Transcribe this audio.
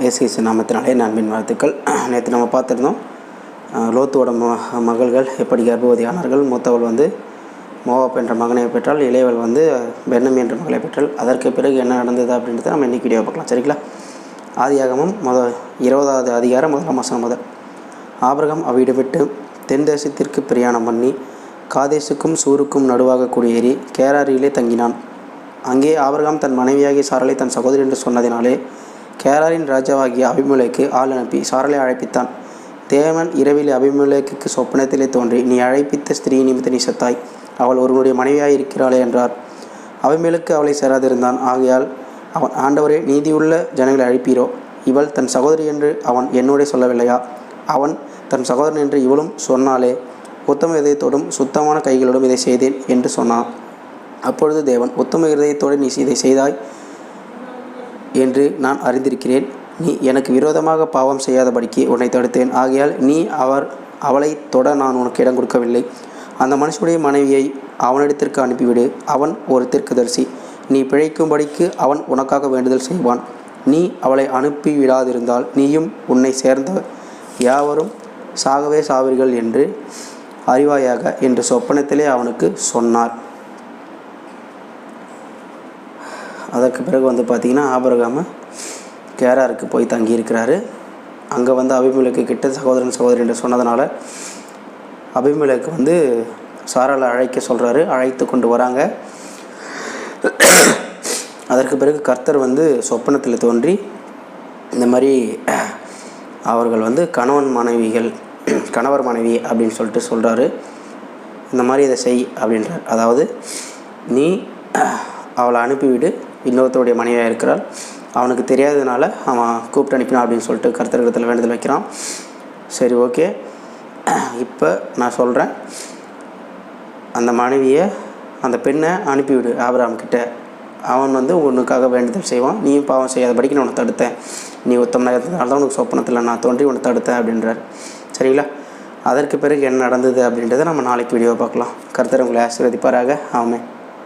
இயேசு நாமத்தினாலே நண்பின் வாழ்த்துக்கள். நேற்று நம்ம பார்த்துருந்தோம் லோத்துவோட மகள்கள் எப்படி கர்ப்பவதியானார்கள். மூத்தவள் வந்து மோவாப் என்ற மகனை பெற்றால், இளையவள் வந்து பென்னமி என்ற மகளை பெற்றால். அதற்கு பிறகு என்ன நடந்தது அப்படின்றத நம்ம இன்றைக்கி வீடியோ பார்க்கலாம். சரிங்களா? ஆதியாகமம் 20வது அதிகாரம் 1ஆம் வசனம் முதல். ஆபிரகாம் அவ்விடம் விட்டு தென் தேசத்திற்கு பிரயாணம் பண்ணி காதேசுக்கும் சூருக்கும் நடுவாக குடியேறி கேராரியிலே தங்கினான். அங்கே ஆபிரகாம் தன் மனைவியாகிய சாராளை தன் சகோதரி என்று சொன்னதினாலே கேராரின் ராஜாவாகிய அபிமெலேக்கு ஆள் அனுப்பி சாராளை அழைப்பித்தான். தேவன் இரவில் அபிமெலேக்குக்கு சொப்பனத்திலே தோன்றி, நீ அழைப்பித்த ஸ்திரீ நிமித்த நீ செத்தாய், அவள் ஒருவனுடைய மனைவியாய் இருக்கிறாளே என்றார். அபிமெலேக்கு அவளை சேராதிருந்தான். ஆகையால் அவன், ஆண்டவரே, நீதியுள்ள ஜனங்களை அழைப்பீரோ? இவள் தன் சகோதரி என்று அவன் என்னோட சொல்லவில்லையா? அவன் தன் சகோதரன் என்று இவளும் சொன்னாலே, உத்தம இதயத்தோடும் சுத்தமான கைகளோடும் இதை செய்தேன் என்று சொன்னான். அப்பொழுது தேவன், உத்தம இதயத்தோடு நீ இதை செய்தாய் என்று நான் அறிந்திருக்கிறேன். நீ எனக்கு விரோதமாக பாவம் செய்யாதபடிக்கு உன்னை தடுத்தேன். ஆகையால் நீ அவளை தொட நான் உனக்கு இடம் கொடுக்கவில்லை. அந்த மனுஷனுடைய மனைவியை அவனிடத்திற்கு அனுப்பிவிடு. அவன் ஒரு தீர்க்கதரிசி. நீ பிழைக்கும்படிக்கு அவன் உனக்காக வேண்டுதல் செய்வான். நீ அவளை அனுப்பிவிடாதிருந்தால் நீயும் உன்னை சேர்ந்த யாவரும் சாகவே சாவீர்கள் என்று அறிவாயாக என்று சொப்பனத்திலே அவனுக்கு சொன்னார். அதற்கு பிறகு வந்து பார்த்திங்கன்னா, ஆபிரகாம் கேராருக்கு போய் தங்கியிருக்கிறாரு. அங்கே வந்து அபிமெலேக்கு கிட்ட சகோதரன் சகோதரி என்று சொன்னதுனால அபிமெலேக்கு வந்து சாராளை அழைக்க சொல்கிறாரு. அழைத்து கொண்டு வராங்க. அதற்கு பிறகு கர்த்தர் வந்து சொப்பனத்தில் தோன்றி, இந்த மாதிரி அவர்கள் வந்து கணவர் மனைவி அப்படின்னு சொல்லிட்டு சொல்கிறாரு. இந்த மாதிரி இதை செய் அப்படின்றார். அதாவது, நீ அவளை அனுப்பிவிடு, இன்னொருத்தருடைய மனைவியாக இருக்கிறாள், அவனுக்கு தெரியாததுனால அவன் கூப்பிட்டு அனுப்பினான் அப்படின்னு சொல்லிட்டு கர்த்தரிடத்தில் வேண்டுதல் வைக்கிறான். சரி, ஓகே, இப்போ நான் சொல்கிறேன், அந்த பெண்ணை அனுப்பிவிடு ஆபிரகாம் கிட்ட. அவன் வந்து உனக்காக வேண்டுதல் செய்வான். நீயும் பாவம் செய்யாதபடிக்கு நான் உன்னை தடுத்தேன். நீ உத்தமனாக இருந்ததுனால தான் உனக்கு சொப்பனத்தில் நான் தோன்றி உன்னை தடுத்தேன் அப்படின்றார். சரிங்களா? அதற்கு பிறகு என்ன நடந்தது அப்படின்றத நம்ம நாளைக்கு வீடியோ பார்க்கலாம். கர்த்தர் உங்களை ஆசீர்வதிப்பாராக. ஆமென்.